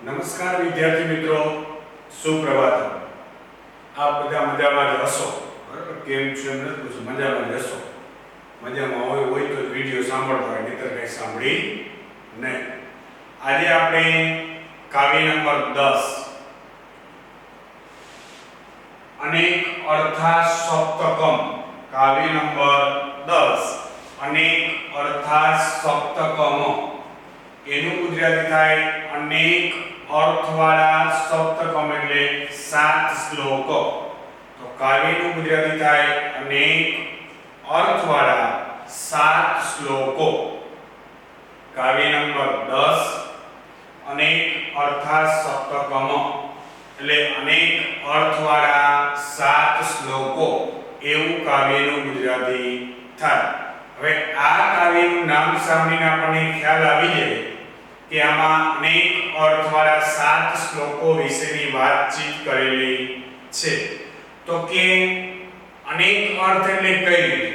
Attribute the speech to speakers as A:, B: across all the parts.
A: નમસ્કાર વિદ્યાર્થી મિત્રો, સુપ્રભાત. આપ બધા મજામાં જ હશો, બરાબર? કેમ છો એમ નથી પૂછું, મજામાં જ હશો. મજામાં હોય તો વિડીયો સાંભળતા હોય, નહીતર કંઈ સાંભળી નહીં. આજે આપણે કાવ્ય નંબર 10 અનેક અર્થા સપ્તકમ, કાવ્ય નંબર 10 અનેક અર્થા સપ્તકમ, એનું ગુજરાતી થાય અનેક અર્થવાળા સપ્તકમ એટલે 7 શ્લોક. તો કાવ્યનું ગુજરાતી થાય અનેક અર્થવાળા 7 શ્લોકો. કાવ્ય નંબર 10 અનેક અર્થા સપ્તકમ એટલે અનેક અર્થવાળા 7 શ્લોકો એવું કાવ્યનું ગુજરાતી થાય. હવે આ કાવ્યનું નામ સાંભળીને આપણને ખ્યાલ આવી જાય કે આમાં અનેક અર્થવાળા 7 શ્લોકો વિશેની વાતચીત કરેલી છે. તો કે અનેક અર્થ એટલે કઈ રીતે?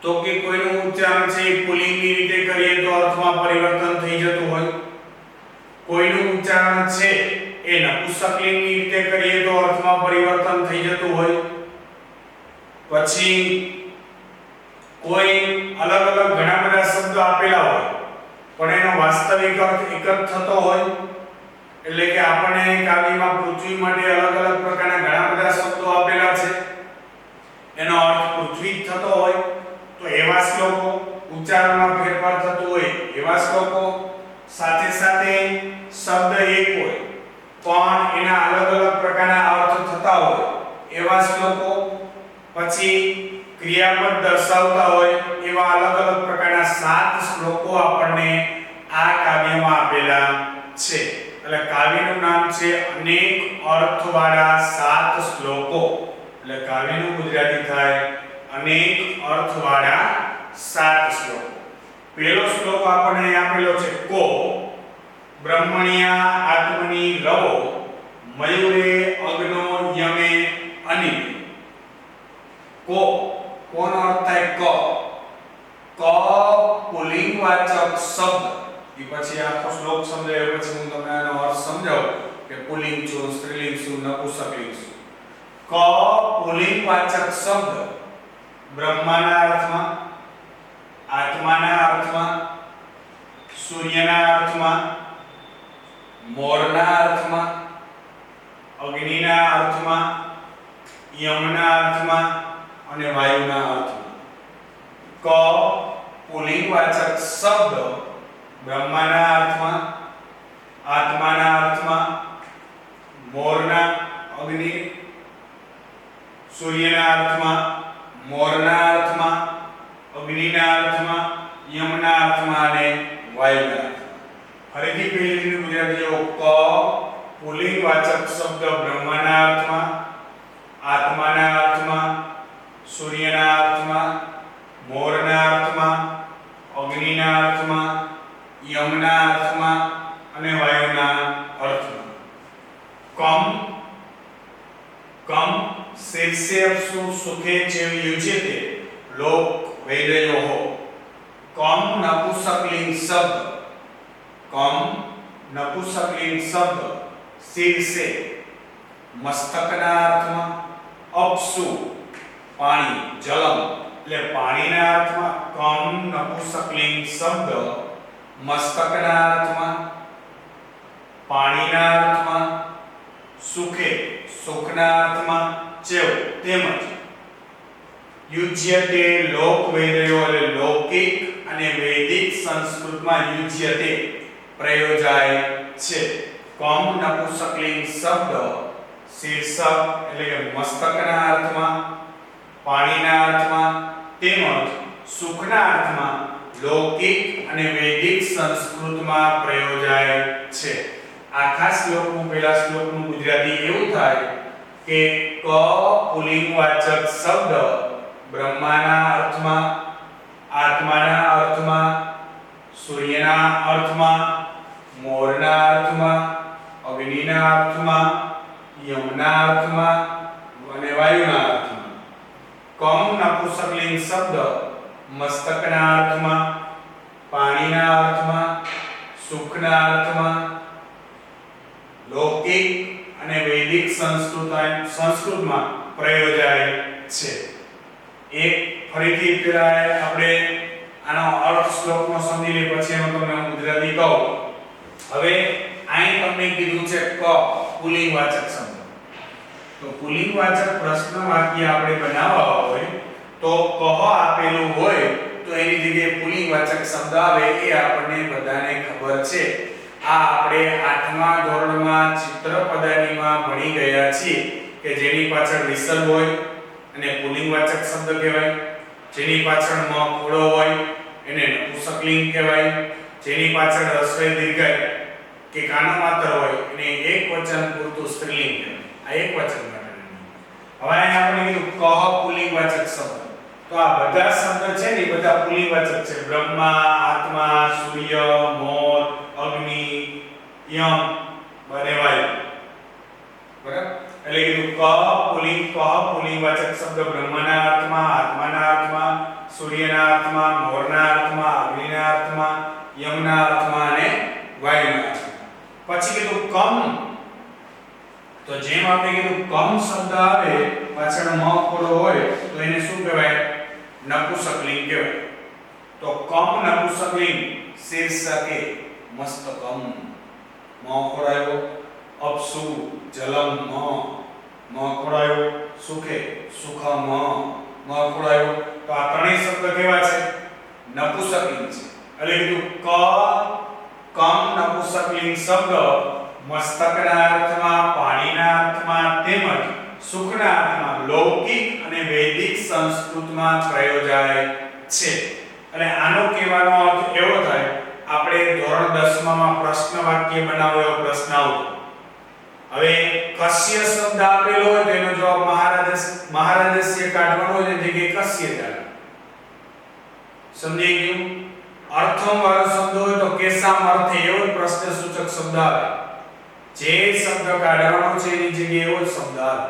A: તો કે કોઈનું ઉચ્ચારણ છે પુલ્લિંગની રીતે કરીએ તો અર્થમાં પરિવર્તન થઈ જતું હોય, કોઈનું ઉચ્ચારણ છે એ નપુંસકલિંગની રીતે કરીએ તો અર્થમાં પરિવર્તન થઈ જતું હોય, પછી કોઈ અલગ અલગ ઘણા બધા શબ્દો આપેલા હોય પણ એનો વાસ્તવિક અર્થ એક જ થતો હોય. એટલે કે આપણને કાવ્યમાં પૃથ્વી માટે અલગ અલગ પ્રકારના ઘણા બધા શબ્દો આપેલા છે, એનો અર્થ પૃથ્વી જ થતો હોય. તો એવા શ્લોકો, ઉચ્ચારણમાં ફેરફાર થતો હોય એવા શ્લોકો, સાથે સાથે શબ્દ એક હોય પણ એના અલગ અલગ પ્રકારના અર્થ થતા હોય એવા શ્લોકો, પછી ક્રિયાપદ દર્શાવતા હોય એવા અલગ અલગ પ્રકારના 7 શ્લોકો આપણને આ કાવ્યમાં આપેલા છે. એટલે કાવ્યનું નામ છે અનેક અર્થવાળા 7 શ્લોકો. એટલે કાવ્યનું ગુજરાતી થાય અનેક અર્થવાળા 7 શ્લોકો. પહેલો શ્લોક આપણને આપેલો છે કો બ્રહ્મણ્યા આત્મની રવો મયુરે અગ્નો યમે અનિ. કો, કોનો અર્થ થાય ક. ક પુલ્લિંગવાચક શબ્દ. એ પછી આખો શ્લોક સમજાય પછી હું તમને આનો અર્થ સમજાવું કે પુલ્લિંગ શું, સ્ત્રીલિંગ શું, નપુંસકલિંગ શું. ક પુલ્લિંગવાચક શબ્દ બ્રહ્માના અર્થમાં, આત્માના અર્થમાં, સૂર્યના અર્થમાં, મોરના અર્થમાં, અગ્નિના અર્થમાં, યમના અર્થમાં અને વાયુના અર્થમાં. ક પુલ્લિંગવાચક શબ્દ બ્રહ્માના અર્થમાં, આત્માના અર્થમાં, મોરના, અગ્નિ, સૂર્યના અર્થમાં, મોરના અર્થમાં, અગ્નિના અર્થમાં, યમના અર્થમાં અને વાયુના અર્થમાં. ફરીથી પહેલી ગુજરાતી જો ક પુલ્લિંગવાચક શબ્દ બ્રહ્માના અર્થમાં, આત્માના અર્થમાં, સૂર્યના અર્થમાં, મોરના અર્થમાં, અગ્નિના અર્થમાં, યમના અર્થમાં અને વાયુના અર્થમાં. કમ શીર્ષે અપસુ સુખે ચેવ યુજ્યતે લોક વૈદયોઃ. કમ નપુંસકલિંગ શબ્દ, કમ નપુંસકલિંગ શબ્દ શીર્ષે મસ્તકના અર્થમાં, અપસુ પાણી, જલમ એટલે પાણીના અર્થમાં. કમ નપુંસકલિંગ શબ્દ મસ્તકના અર્થમાં, પાણીના અર્થમાં, સુખે સુખના અર્થમાં, ચેવ તેમજ યુજ્યતે લોક વૈદયો એટલે લૌકિક અને વૈદિક સંસ્કૃતમાં યુજ્યતે પ્રયોજાય છે. કમ નપુંસકલિંગ શબ્દ શીર્ષક એટલે કે મસ્તકના અર્થમાં, પાણીના અર્થમાં તેમજ સુખના અર્થમાં લૌકિક અને વૈદિક સંસ્કૃતમાં પ્રયોજાય છે. આખા શ્લોકનું પહેલા શ્લોકનું ગુજરાતી એવું થાય કે ક પુલ્લિંગવાચક શબ્દ બ્રહ્માના અર્થમાં, આત્માના અર્થમાં, સૂર્યના અર્થમાં, મોરના અર્થમાં, અગ્નિના અર્થમાં, યમના અર્થમાં અને વાયુના અર્થમાં. કમ નપુંસકલિંગ શબ્દ મસ્તકના અર્થમાં, પાણીના અર્થમાં, સુખના અર્થમાં, સંસ્કૃતમાં પ્રયોજાય છે. એક ફરીથી પેલા આપણે આનો અર્થ શ્લોકનો સમજી લઈએ, પછી હું તમને ગુજરાતી કહું. હવે અહીં તમને કીધું છે ક પુલ્લિંગવાચક શબ્દ. તો પુલ્લિંગવાચક પ્રશ્ન વાક્ય આપણે બનાવવા હોય તો કહ આપેલું હોય તો એની જગ્યાએ પુલ્લિંગવાચક શબ્દ આવે એ આપણને બધાને ખબર છે. આ આપણે 8મા ધોરણમાં ચિત્ર પદાર્થમાં ભણી ગયા છીએ કે જેની પાછળ વિસર્ગ હોય અને પુલ્લિંગવાચક શબ્દ કહેવાય, જેની પાછળ મ ખોડો હોય એને નપુંસકલિંગ કહેવાય, જેની પાછળ હસ્વ દીર્ઘાય કે કાનો માત્ર હોય એને એકવચન પૂરતું સ્ત્રીલિંગ કહેવાય. આ એકવચન માટે. હવે અહીં આપણે કીધું કહ પુલ્લિંગવાચક શબ્દ. તો આ બધા શબ્દ છે ને એ બધા પુલ્લિંગવાચક છે. બ્રહ્મા, આત્મા, સૂર્ય, મોર, અગ્નિ, યમ, અને વાયુ. બરાબર? એટલે કીધું કહ પુલ્લિંગવાચક શબ્દ બ્રહ્મના અર્થમાં, આત્માના અર્થમાં, સૂર્યના અર્થમાં, મોરના અર્થમાં, અગ્નિના અર્થમાં, યમના અર્થમાં અને વાયુના અર્થમાં. પછી કીધું કમ. તો જેમ આપણે કીધું કમ શબ્દ આવે પાછળ મ ખોડો હોય તો એને શું કહેવાય? નપુંસકલિંગ કહેવાય. તો કમ નપુંસકલિંગ શીર્ષકે મસ્તકમ. મ ખોડાયો અપસુ જલમ મ ખોડાયો સુખે સુખમ મ ખોડાયો. તો આ ત્રણેય શબ્દ કેવા છે? નપુંસકલિંગ છે. એટલે કીધું કમ નપુંસકલિંગ શબ્દ મસ્તકના અર્થમાં, પાણીના અર્થમાં તેમજ સુખના અર્થમાં લૌકિક અને વૈદિક સંસ્કૃતમાં પ્રયોજાય છે. અને આનો કહેવાનો અર્થ એવો થાય, આપણે ધોરણ 10માં પ્રશ્ન વાક્ય બનાવો એવો પ્રશ્ન આવતો. હવે કસ્ય શબ્દ આપેલો હોય તો એનો જવાબ મહારાજસ્ય કાઢવાનો હોય તો જગ્યાએ કસ્ય ચાલે. સમજી ગયું? અર્થમ વાળો શબ્દ હોય તો કેસામ અર્થે એવો પ્રશ્ન સૂચક શબ્દ આવે. જે શબ્દ કાઢવાનો છે એની જગ્યાએ એવો શબ્દ આવે.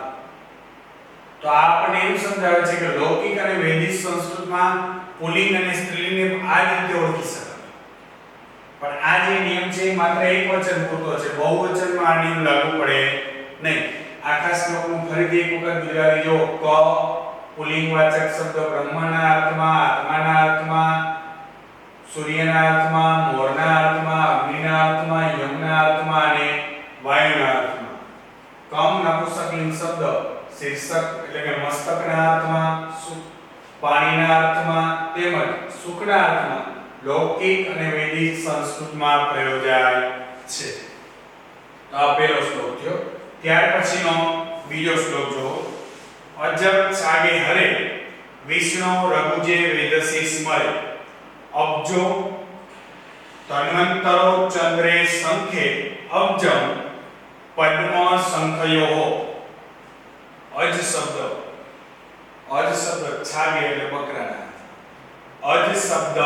A: તો આપણને એવું સમજાવે છે કે લૌકિક અને વૈદિક સંસ્કૃતમાં પુલ્લિંગ અને સ્ત્રીલિંગને આ રીતે ઓળખી શકાય. પણ આ જે નિયમ છે એ માત્ર એકવચન પૂરતો છે. બહુવચનમાં આ નિયમ લાગુ પડે નહીં. આખા શ્લોકનું ફરીથી એક વખત ગુજરાતી જો ક પુલ્લિંગવાચક શબ્દ બ્રહ્મના અર્થમાં, આત્માના અર્થમાં, સૂર્યના અર્થમાં, મોરના અર્થમાં, અગ્નિના અર્થમાં, યમના અર્થમાં અને વાયુના અર્થમાં. કમ નપુંસકલિંગ શબ્દ શીર્ષક એટલે કે મસ્તકના અર્થમાં, પાણીના અર્થમાં તેમજ સુખના અર્થમાં લૌકિક અને વૈદિક સંસ્કૃતમાં પ્રયોજાય છે. તો આ પહેલો શ્લોક થયો. ત્યાર પછીનો બીજો શ્લોક જો અજબ છાગે હરે વિષ્ણુ રઘુજે વેદસી સ્મરે અબ્જો તન્વંતરો ચંદ્રે સંખે અબ્જમ પદ્મ સંખયો. અજ શબ્દ છાગે એટલે બકરાના. અજ શબ્દ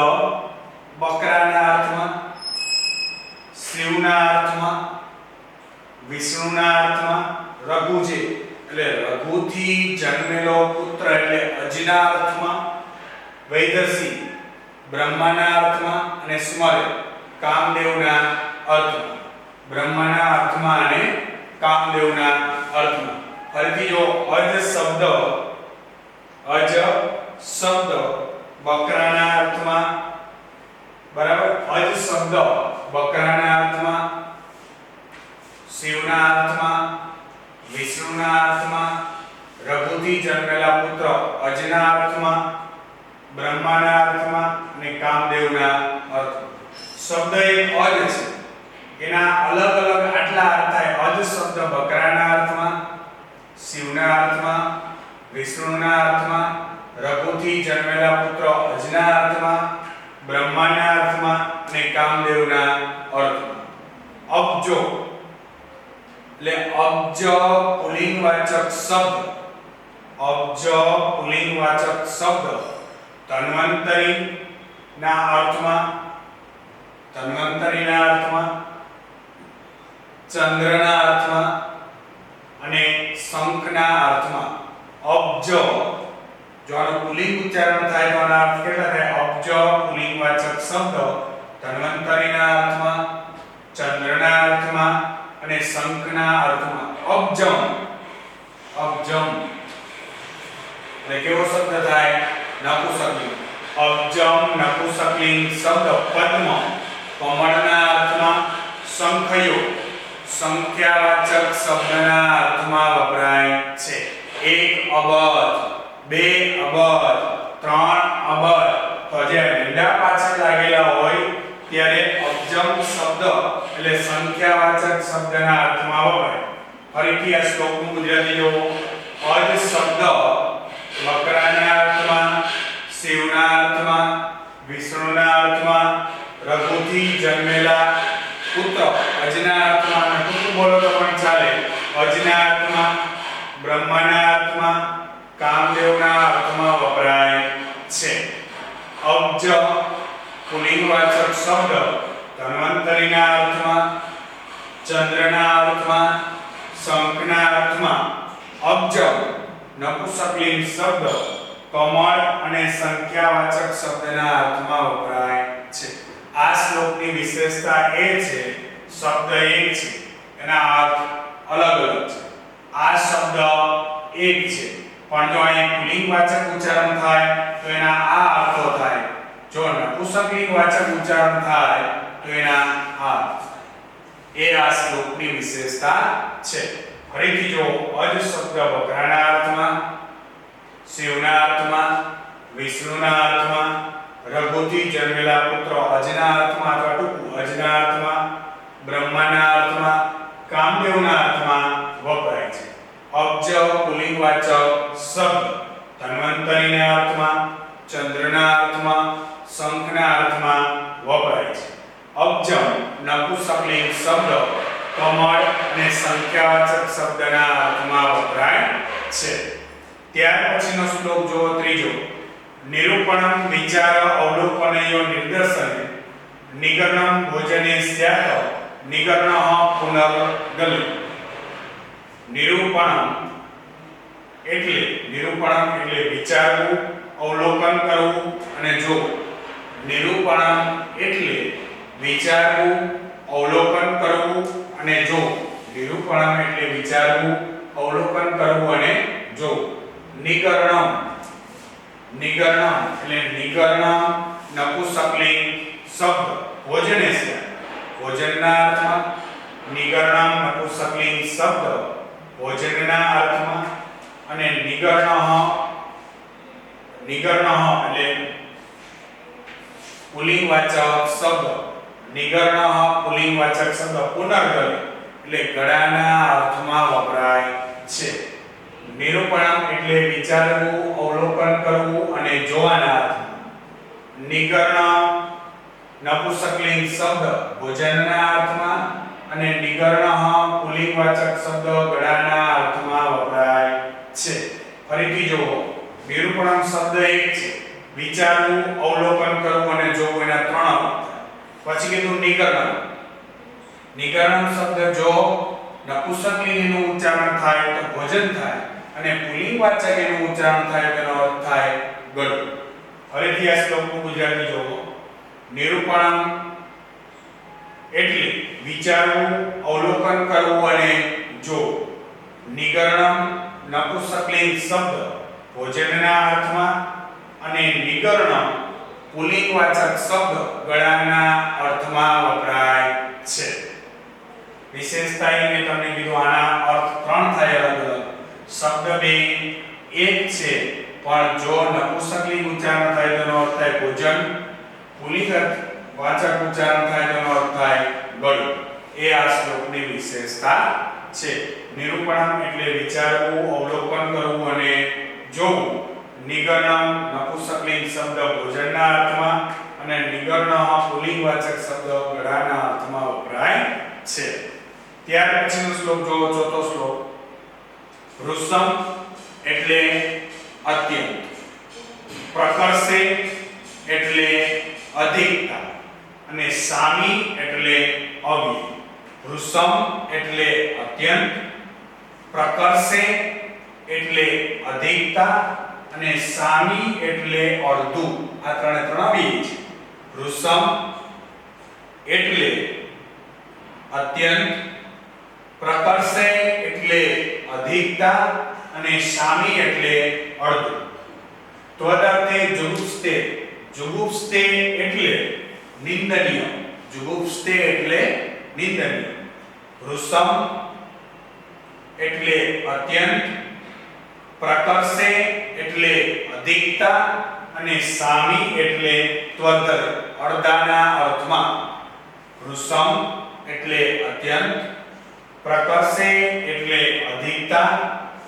A: બકરાના અર્થમાં, શિવના અર્થમાં, વિષ્ણુના અર્થમાં, રઘુજે એટલે રઘુથી જન્મેલો પુત્ર એટલે અજના અર્થમાં, વૈદસી બ્રહ્માના અર્થમાં અને સ્મરે કામદેવના અર્થમાં. બ્રહ્માના અર્થમાં અને કામદેવના અર્થમાં. ફરીથી જો અજ શબ્દ બકરાના અર્થમાં, બરાબર? અજ શબ્દ બકરાના અર્થમાં, શિવના અર્થમાં, વિષ્ણુના અર્થમાં, રઘુથી જન્મેલા પુત્ર અજના અર્થમાં, બ્રહ્માના અર્થમાં અને કામદેવના અર્થમાં. શબ્દ એક અજ છે. એના અલગ અલગ આટલા અર્થ થાય. અજ શબ્દ બકરાના અર્થમાં, શિવના અર્થમાં, વિષ્ણુના અર્થમાં, રઘુથી જન્મેલા પુત્ર અજના અર્થમાં, બ્રહ્માના અર્થમાં અને કામદેવના અર્થમાં. અબ્જો એટલે અબ્જ પુલ્લિંગવાચક શબ્દ. અબ્જ પુલ્લિંગવાચક શબ્દ ધન્વંતરી ના અર્થમાં, ચંદ્રના અર્થમાં અને શંખના અર્થમાં. અબ્જ જો આનો પુલ્લિંગ ઉચ્ચારણ થાય તો આનો અર્થ કેટલા થાય? અબ્જ પુલ્લિંગવાચક શબ્દ ધન્વંતરીના અર્થમાં, ચંદ્રના અર્થમાં અને શંખના અર્થમાં. અબ્જમ અબજમ એટલે કેવો શબ્દ થાય નપુંસકલિંગ અબજમ નપુંસકલિંગ શબ્દ પદ્મ કમળના અર્થમાં સંખ્યો સંખ્યાવાચક શબ્દના અર્થમાં વપરાય છે 1 અબજ 2 અબજ 3 અબજ તો જે મીંડા પાછળ લાગેલા હોય ત્યારે અબજમ શબ્દ એટલે સંખ્યાવાચક શબ્દના અર્થમાં વપરાય ફરીથી આ શ્લોકનું ગુજરાતી જોવો અજ શબ્દ મકરાના અર્થમાં શિવના અર્થમાં વિષ્ણુના અર્થમાં રઘુથી જન્મેલા પુત્ર અજના અર્થમાં ટૂંકું બોલો તો પણ ચાલે અજના અર્થમાં બ્રહ્માના અર્થમાં કામદેવના અર્થમાં વપરાય છે અબજ પુલ્લિંગવાચક શબ્દ ધન્વંતરીના અર્થમાં ચંદ્રના અર્થમાં શંખના અર્થમાં અબજ નપુંસકલિંગ શબ્દ કમળ અને સંખ્યાવાચક શબ્દના અર્થમાં વપરાય છે આ શ્લોકની વિશેષતા એ છે શબ્દ એક છે એના અર્થ અલગ અલગ છે આ શબ્દ એક છે પણ જો અહીં પુલ્લિંગવાચક ઉચ્ચારણ થાય તો એના આ અર્થો થાય જો નપુંસકલિંગવાચક ઉચ્ચારણ થાય તો એના આ એ આ શ્લોકની વિશેષતા છે ફરીથી જો અજ શબ્દ બકરાના અર્થમાં શિવના અર્થમાં વિષ્ણુના અર્થમાં રઘુથી જન્મેલા પુત્ર અજના અર્થમાં અથવા ટૂંકું અજના અર્થમાં બ્રહ્માના અર્થમાં કામદેવના અર્થમાં વપરાય છે અબજ પુલ્લિંગવાચક શબ્દ ધન્વંતરીના અર્થમાં ચંદ્રના અર્થમાં શંખના અર્થમાં વપરાય છે અબજમ નપુંસકલિંગ શબ્દ કમળ અને સંખ્યાવાચક શબ્દના અર્થમાં વપરાય છે ત્યાર પછીનો શ્લોક જો ત્રીજો નિરૂપણમ વિચાર અવલોકનયો નિદર્શન નિગર્ણમ ભોજને સ્યાત નિગર્ણઃ પુનર્ગલ નિરૂપણમ એટલે વિચારવું અવલોકન કરવું અને જોવું નિરૂપણમ એટલે વિચારવું અવલોકન કરવું અને જોવું નિરૂપણમ એટલે વિચારવું અવલોકન કરવું અને જોવું નિગર્ણમ એટલે નિગર્ણ નપુંસકલિંગ શબ્દ ભોજને છે ભોજનના અર્થમાં નિગર્ણમ નપુંસકલિંગ શબ્દ ભોજનના અર્થમાં અને નિગર્ણઃ એટલે પુલ્લિંગવાચક શબ્દ નિગર્ણઃ પુલ્લિંગવાચક શબ્દ પુનર્ગલ એટલે ગળાના અર્થમાં વપરાય છે નિરૂપણમ એટલે વિચારવું અવલોકન કરવું અને જોવાના અર્થમાં નિગર્ણ નપુંસકલિંગ શબ્દ ભોજનના અર્થમાં અને નિગર્ણઃ પુલ્લિંગવાચક શબ્દ ગળાના અર્થમાં વપરાય છે ફરીથી જુઓ નિરૂપણમ શબ્દ એક છે વિચારવું અવલોકન કરવું અને જોવું એના ત્રણ અર્થ પછી કીધું નિગર્ણમ શબ્દ જો નપુંસકલિંગ એનું ઉચ્ચારણ થાય તો ભોજન થાય અને પુલ્લિંગવાચક એનું ઉચ્ચારણ થાય તેનો અર્થ થાય ગળું ફરીથી આ શ્લોકનું ગુજરાતી જોવો નિરૂપણમ એટલે વિચારવું અવલોકન કરવું અને જોવું નિગર્ણમ નપુંસકલિંગ શબ્દ ભોજનના અર્થમાં અને નિગર્ણમ પુલ્લિંગવાચક શબ્દ ગળાના અર્થમાં વપરાય છે વિશેષતા એ મેં તમને કીધું આના અર્થ ત્રણ થાય અલગ અલગ શબ્દ બે એક છે પણ જો નપુંસકલિંગ ઉચ્ચારણ થાય તેનો અર્થ થાય ભોજન પુલ્લિંગવાચક ઉચ્ચારણ થાય તેનો અર્થ થાય ગળું એ આ શ્લોકની વિશેષતા છે નિરૂપણમ એટલે વિચારવું અવલોકન કરવું અને જોવું નિગર્ણમ નપુંસકલિંગ શબ્દ ભોજનના અર્થમાં અને નિગર્ણઃ પુલ્લિંગવાચક શબ્દ ગળાના અર્થમાં વપરાય છે ત્યાર પછીનો શ્લોક જોવો ચોથો શ્લોક વૃષમ એટલે અત્યંત પ્રકર્ષે એટલે અધિકતા અને સામી એટલે અવ્યય વૃષમ એટલે અત્યંત પ્રકર્ષે એટલે અધિકતા અને સામી એટલે અડધું આ ત્રણે ત્રણ અવ્યય છે વૃષમ એટલે અત્યંત પ્રકર્ષે એટલે અધિકતા અને સામી એટલે અડધું. ત્વદર્થે જુગુપ્સ્તે, જુગુપ્સ્તે એટલે નિંદનીય, જુગુપ્સ્તે એટલે નિંદનીય. વૃષમ એટલે અત્યંત, પ્રકર્ષે એટલે અધિકતા અને સામી એટલે ત્વદર અડધાના અર્થમાં. વૃષમ એટલે અત્યંત, પ્રકર્ષે એટલે અધિકતા,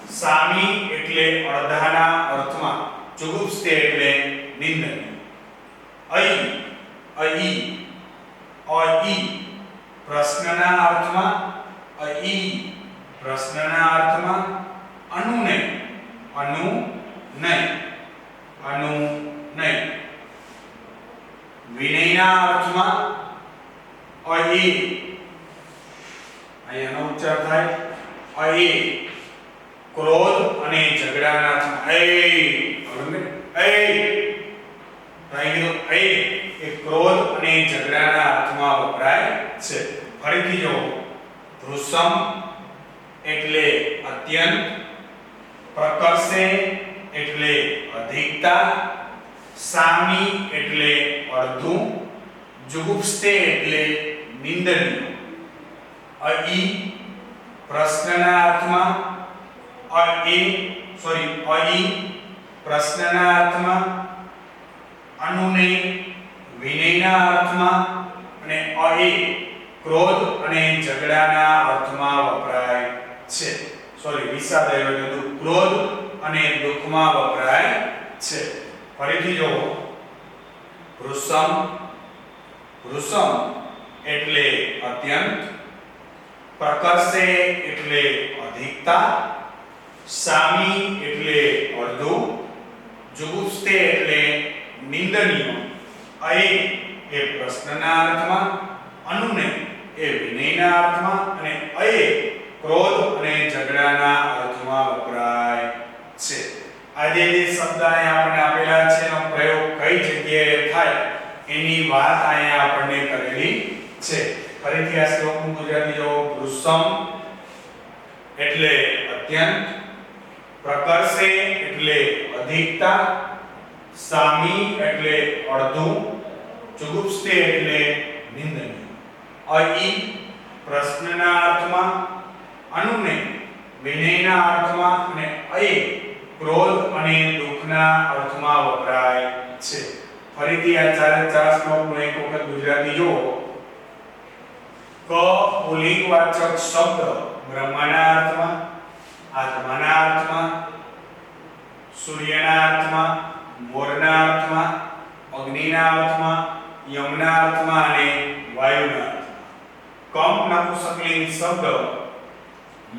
A: સામી એટલે અડધાના અર્થમાં, જુગુપ્સ્તે એટલે નિંદનીય. અઈ, અઈ, અઈ પ્રશ્નના અર્થમાં, અઈ પ્રશ્નના અર્થમાં. અનુનય, અનુનય, અનુનય વિનયના અર્થમાં. અઈ અહીંયાનો ઉચ્ચાર થાય અઈ ક્રોધ અને ઝઘડાના અર્થમાં. એ ક્રોધ અને ઝઘડાના અર્થમાં વપરાય છે. ફરીથી જો વૃષમ એટલે અત્યંત, પ્રકર્ષે એટલે અધિકતા, સામી એટલે અડધું, જુગુપ્સ્તે એટલે નિંદનીય. અઈ પ્રશ્નના અર્થમાં, અઈ પ્રશ્નના અર્થમાં, અનુનય વિનયના અર્થમાં અને અઈ ક્રોધ અને ઝઘડાના અર્થમાં વપરાય છે. વિષાદ આવ્યો ક્રોધ અને દુઃખમાં વપરાય છે. ફરીથી જો વૃષમ, વૃષમ એટલે અત્યંત, પ્રકર્ષે એટલે અધિકતા, સામી એટલે અડધું, જુગુપ્સ્તે એટલે નિંદનીય. અઈ એ પ્રશ્નના અર્થમાં, અનુનય એ વિનયના અર્થમાં અને અઈ ક્રોધ અને ઝઘડાના અર્થમાં વપરાય છે. આજે જે શબ્દ અહીંયા આપણને આપેલા છે એનો પ્રયોગ કઈ જગ્યાએ થાય એની વાત અહીંયા આપણને કરેલી છે. ફરીથી આ શ્લોકનું ગુજરાતી જો વૃષમ એટલે અત્યંત, પ્રકર્ષે એટલે અધિકતા, સામી એટલે અડધું, જુગુપ્સ્તે એટલે નિંદનીય. અઈ પ્રશ્નના અર્થમાં, અનુનય વિનયના અર્થમાં અને અઈ ક્રોધ અને દુઃખના અર્થમાં વપરાય છે. ફરીથી આ ચાર શ્લોકનો એક વખત ગુજરાતી જુઓ. ક પુલ્લિંગવાચક શબ્દ બ્રહ્મના અર્થમાં, આત્માના અર્થમાં, સૂર્યના અર્થમાં, મોરના અર્થમાં, અગ્નિના અર્થમાં, યમના અર્થમાં અને વાયુના અર્થમાં. કમ નપુંસકલિંગ શબ્દ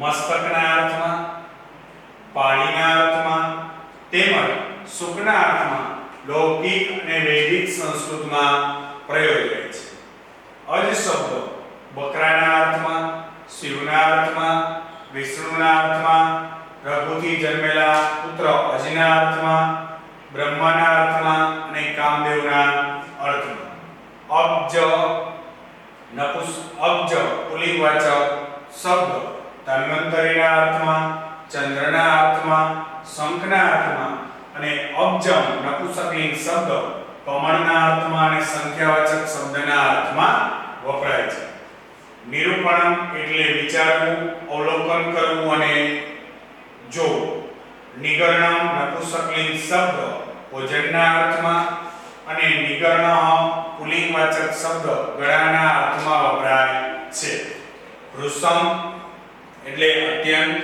A: મસ્તકના અર્થમાં, પાણીના અર્થમાં તેમજ સુખના અર્થમાં લૌકિક અને વૈદિક સંસ્કૃતમાં પ્રયોજાય છે. અજ શબ્દ બકરાના અર્થમાં, શિવના અર્થમાં, વિષ્ણુના અર્થમાં, રઘુથી જન્મેલા પુત્ર અજના અર્થમાં, બ્રહ્માના અર્થમાં અને કામદેવના અર્થમાં. અબ્જ અબ્જ પુલ્લિંગવાચક શબ્દ ધન્વંતરીના અર્થમાં, ચંદ્રના અર્થમાં, શંખના અર્થમાં અને અબ્જમ નપુંસકલિંગ શબ્દ કમળના અર્થમાં અને સંખ્યાવાચક શબ્દના અર્થમાં વપરાય છે. નિરૂપણ એટલે વિચારવું, અવલોકન કરવું અને જોવું. નિગર્ણમ નપુંસકલિંગ શબ્દ ભોજનના અર્થમાં અને નિગર્ણઃ પુલ્લિંગવાચક શબ્દ ગળાના અર્થમાં વપરાય છે. વૃષમ એટલે અત્યંત,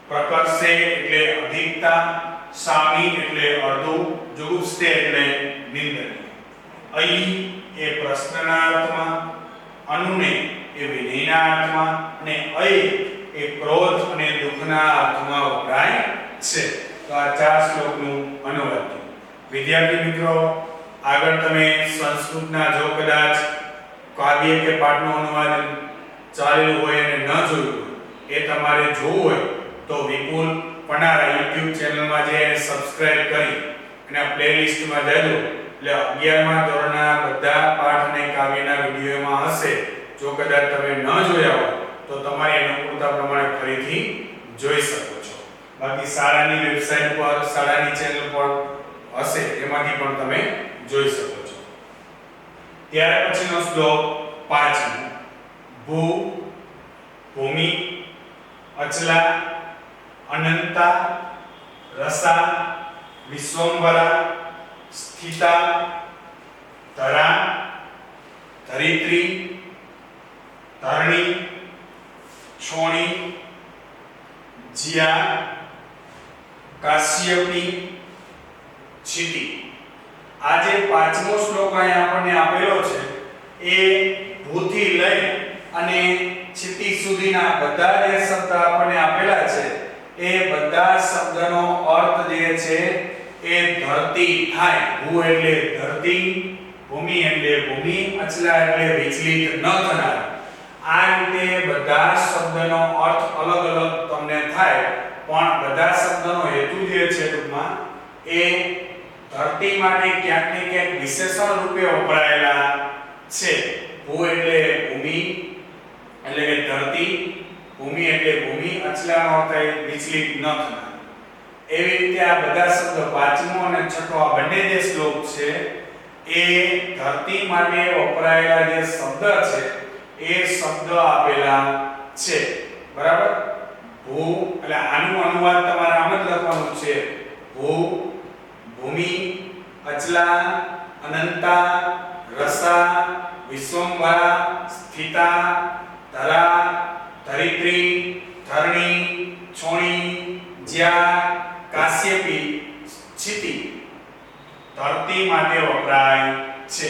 A: પ્રકર્ષે એટલે અધિકતા, સામી એટલે અડધું, જુગુપ્સ્તે એટલે નિંદનીય. અઈ એ પ્રશ્નના અર્થમાં, અનુનય એ વિનયના અર્થમાં અને અઈ એ ક્રોધ અને દુઃખના અર્થમાં વપરાય છે. તો આ ચાર શ્લોકનું અનુવાદ. વિદ્યાર્થી મિત્રો, આગળ તમે સંસ્કૃતના જો કદાચ કાવ્ય કે પાઠનું અનુવાદન ચાલેલું હોય અને ન જોયું હોય, એ તમારે જોવું હોય તો વિપુલ પનારા YouTube ચેનલમાં જે સબસ્ક્રાઇબ કરી અને આ પ્લેલિસ્ટમાં જજો એટલે 11મા ધોરણના બધા પાઠ અને કાવ્યના વિડિયોમાં હશે. જો કદાચ તમે ન જોયા હોય તો તમારે અનુકૂળતા પ્રમાણે ફરીથી જોઈ શકો છો. બાકી શાળાની વેબસાઈટ પર શાળાની ચેનલ પર હશે એમાંથી પણ તમે જોઈ શકો છો. ત્યાર પછીનો શ્લોક 5 ભૂ ભૂમિ અચલા અનંતા રસા વિશ્વંભરા સ્થિતા ધરા ધરિત્રી ધરણી છોણી જ્યા કાશ્યપી क्षिति. આ જે પાંચમો શ્લોક અહીં આપણને આપેલો છે એ ભૂથી લઈ અને क्षिति સુધીના બધા જે શબ્દ આપણને આપેલા છે એ બધા શબ્દનો અર્થ જે છે એ ધરતી થાય. ભૂ એટલે ધરતી, ભૂમિ એટલે ભૂમિ, અચલા એટલે વિચલિત ન થનાર. આ રીતે બધા શબ્દનો અર્થ અલગ અલગ તમને થાય પણ બધા શબ્દનો હેતુ જે છે ટૂંકમાં એ ધરતી માટે ક્યાંક ને ક્યાંક વિશેષણ રૂપે વપરાયેલા છે. ભૂ એટલે ભૂમિ એટલે કે ધરતી, ભૂમિ એટલે ભૂમિ, અચલાનો અર્થ થાય વિચલિત ન થનાર. એવી રીતે આ બધા શબ્દો પાંચમો અને છઠ્ઠો આ બંને જે શ્લોક છે એ ધરતી માટે વપરાયેલા જે શબ્દ છે એ શબ્દ આપેલા છે. બરાબર? ભૂ એટલે આનું અનુવાદ તમારે આમ જ લખવાનું છે. ભૂ ભૂમિ અચલા અનંતા રસા વિશ્વંભરા સ્થિતા ધરા ધરિત્રી ધરણી છોણી જ્યા કાશ્યપી क्षिति. ધરતી માટે વપરાય છે.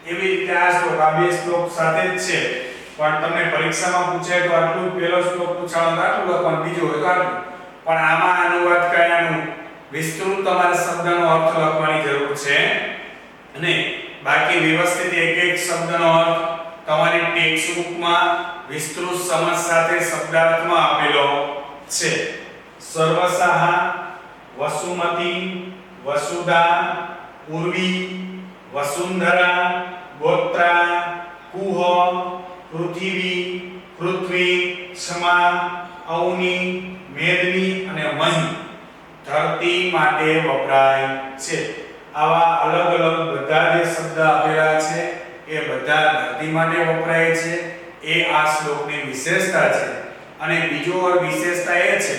A: એવી રીતે આ શ્લોક આ બે શ્લોક સાથે જ છે પણ તમને પરીક્ષામાં પૂછાય તો આટલું પહેલો શ્લોક પૂછાણો તો આટલું લખવાનું, બીજો હોય તો આટલું. પણ આમાં અનુવાદ કયાનું વિસ્તૃત તમારે શબ્દનો અર્થ લખવાની જરૂર છે અને બાકી વ્યવસ્થિત એક એક શબ્દનો અર્થ તમારી ટેક્સ્ટ બુકમાં વિસ્તૃત સમજ સાથે શબ્દાર્થમાં આપેલો છે. સર્વસઃ વસુમતી વસુધા ઉર્વી વસુંધરા ગોત્રા કુહ પૃથ્વી પૃથ્વી ક્ષમા અવની મેદની અને મહી ધરતી માટે વપરાય છે. આવા અલગ અલગ બધા જે શબ્દ આપેલા છે એ બધા ધરતી માટે વપરાય છે. એ આ શ્લોકની વિશેષતા છે. અને બીજો વિશેષતા એ છે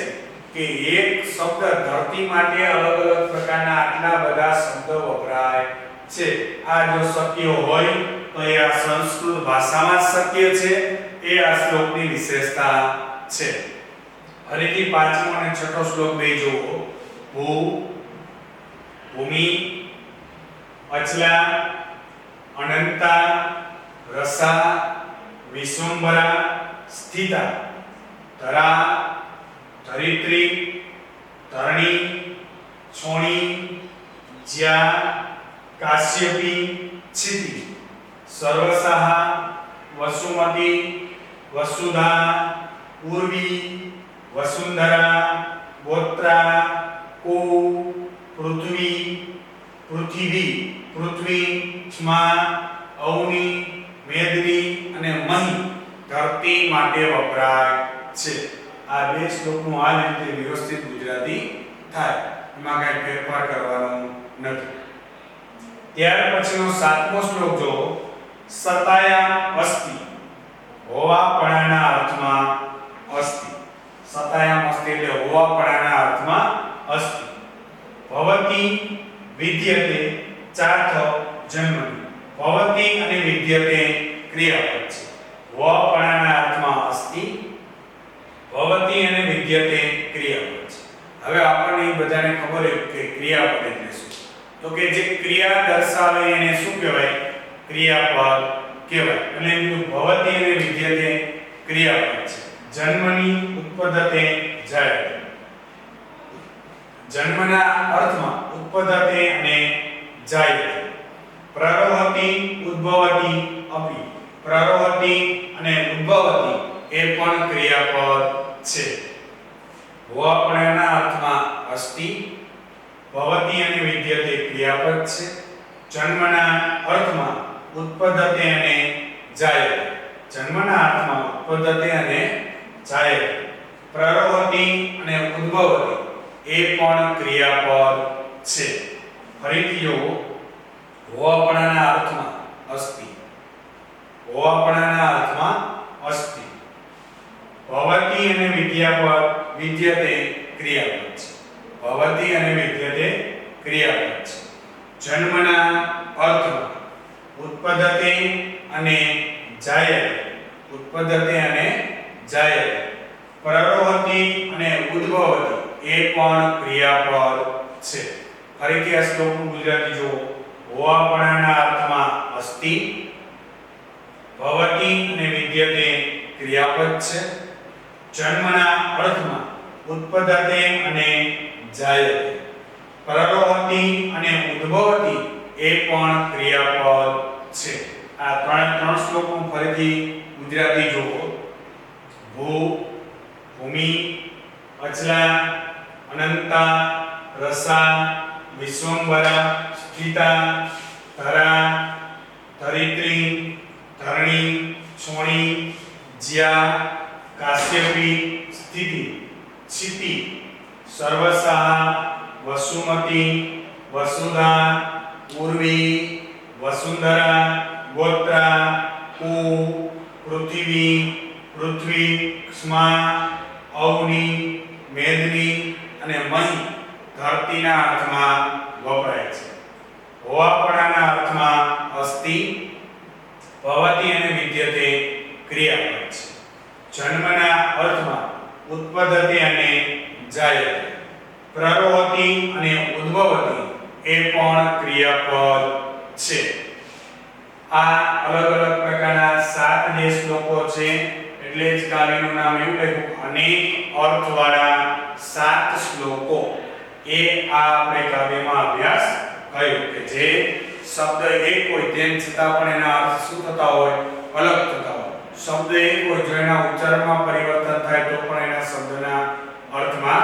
A: કે એક શબ્દ ધરતી માટે અલગ અલગ પ્રકારના આટલા બધા શબ્દ વપરાય છે. આ જો શક્ય હોય તો એ આ સંસ્કૃત ભાષામાં જ શક્ય છે. એ આ શ્લોકની વિશેષતા છે. ફરીથી પાંચમો અને છઠ્ઠો શ્લોક બે જોવો. ભૂ ભૂમિ અચલા અનંતા રસા વિશ્વંભરા સ્થિતા ધરા ધરિત્રી ધરણી છોણી જ્યા કાશ્યપી क्षिति. સર્વસઃ વસુમતી વસુધા ઉર્વી વસુંધરા ગોત્રા કુ પૃથ્વી પૃથ્વી પૃથ્વી ક્ષમા અવની મેદની અને મહી ધરતી માટે વપરાય છે. આ બે શ્લોકનું આ રીતે વ્યવસ્થિત ગુજરાતી થાય, એમાં કઈ ફેરફાર કરવાનો નથી. ત્યાર પછીનો સાતમો શ્લોક જો સતાયા અસ્તિ. હોવાપણાના અર્થમાં અસ્તિ. સતાયા અસ્તિ એટલે હોવાપણાના અર્થમાં અસ્તિ. ભવતી વિદ્યતે ચાર્થ જન્મની. ભવતી અને વિદ્યતે ક્રિયાપદ છે. હોવાપણાના અર્થમાં અસ્તિ, ભવતી અને વિદ્યતે ક્રિયાપદ છે. હવે આપણને બધાને ખબર છે કે ક્રિયાપદ એટલે શું. તો કે જે ક્રિયા દર્શાવે એને શું કહેવાય? ક્રિયાપદ કહેવાય. એટલે એનું ભવતી અને વિદ્યતે ક્રિયાપદ છે. જન્મની ઉત્પદ્યતે જાયતે. જન્મના અર્થમાં ઉત્પદ્યતે અને જાયતે. પ્રરોહતી ઉદ્ભવતી અપી. પ્રરોહતી અને ઉદ્ભવતી એ પણ ક્રિયાપદ છે. હોવાપણાના અર્થમાં અસ્તિ, ભવતી અને વિદ્યતે ક્રિયાપદ છે. જન્મના અર્થમાં ઉત્પદ્યતે અને જાયતે. જન્મના અર્થમાં ઉત્પદ્યતે અને જાયતે. પ્રરોહતી અને ઉદ્ભવતી એ પણ ક્રિયાપદ છે. ફરીથી જુઓ, હોવાપણાના અર્થમાં અસ્તિ, હોવાપણાના અર્થમાં અસ્તિ. ભવતી અને વિદ્યાપદ, વિદ્યતે ક્રિયાપદ છે. ભવતી અને વિદ્યતે ક્રિયાપદ છે. જન્મના અર્થમાં ઉત્પદ્યતે અને જાયતે, ઉત્પદ્યતે અને જાયતે. પ્રરોહતી અને ઉદ્ભવતી એ પણ ક્રિયાપદ છે. ફરીથી આ શ્લોકનું ગુજરાતી જુઓ. હોવાપણાના અર્થમાં અસ્તિ, ભવતી અને વિદ્યતે ક્રિયાપદ છે. જન્મના અર્થમાં ઉત્પદ્યતે અને જાયતે. પ્રરોહતી અને ઉદ્ભવતી એ પણ ક્રિયાપદ છે. આ ત્રણ શ્લોકો ફરીથી ગુજરાતી જુઓ. ભૂ, ભૂમિ, અચલા, અનંતા, રસા, વિશ્વંભરા, સ્થિતા, ધરા, ધરિત્રી, ધરણી, છોણી, જ્યા, કાશ્યપી, સ્થિતિ, क्षिति, सर्वसहा, वसुमती, वसुधा, उर्वी, वसुंधरा, गोत्रा, कु, पृथ्वी, पृथ्वी, क्ष्मा, अवनी, मेदनी અને મહી ધરતીના અર્થમાં વપરાય છે. હોવાપણાના અર્થમાં અસ્તિ, ભવતી અને વિદ્યતે ક્રિયાપદ છે. જન્મના અર્થમાં ઉત્પદ્યતે અને જાયતે. પ્રરોહતી અને ઉદ્ભવતી એ પણ ક્રિયાપદ છે. આ અલગ અલગ પ્રકારના 7 જે શ્લોકો છે, એટલે જ કાવ્યનું નામ એવું લખ્યું અનેક અર્થવાળા 7 શ્લોકો. એ આ આપણે કાવ્યમાં અભ્યાસ કર્યો કે જે શબ્દ એક હોય તેમ છતાં પણ એના અર્થ શું થતા હોય, અલગ થતા હોય. શબ્દ એક હોય, જો એના ઉચ્ચારણમાં પરિવર્તન થાય તો પણ એના શબ્દના અર્થમાં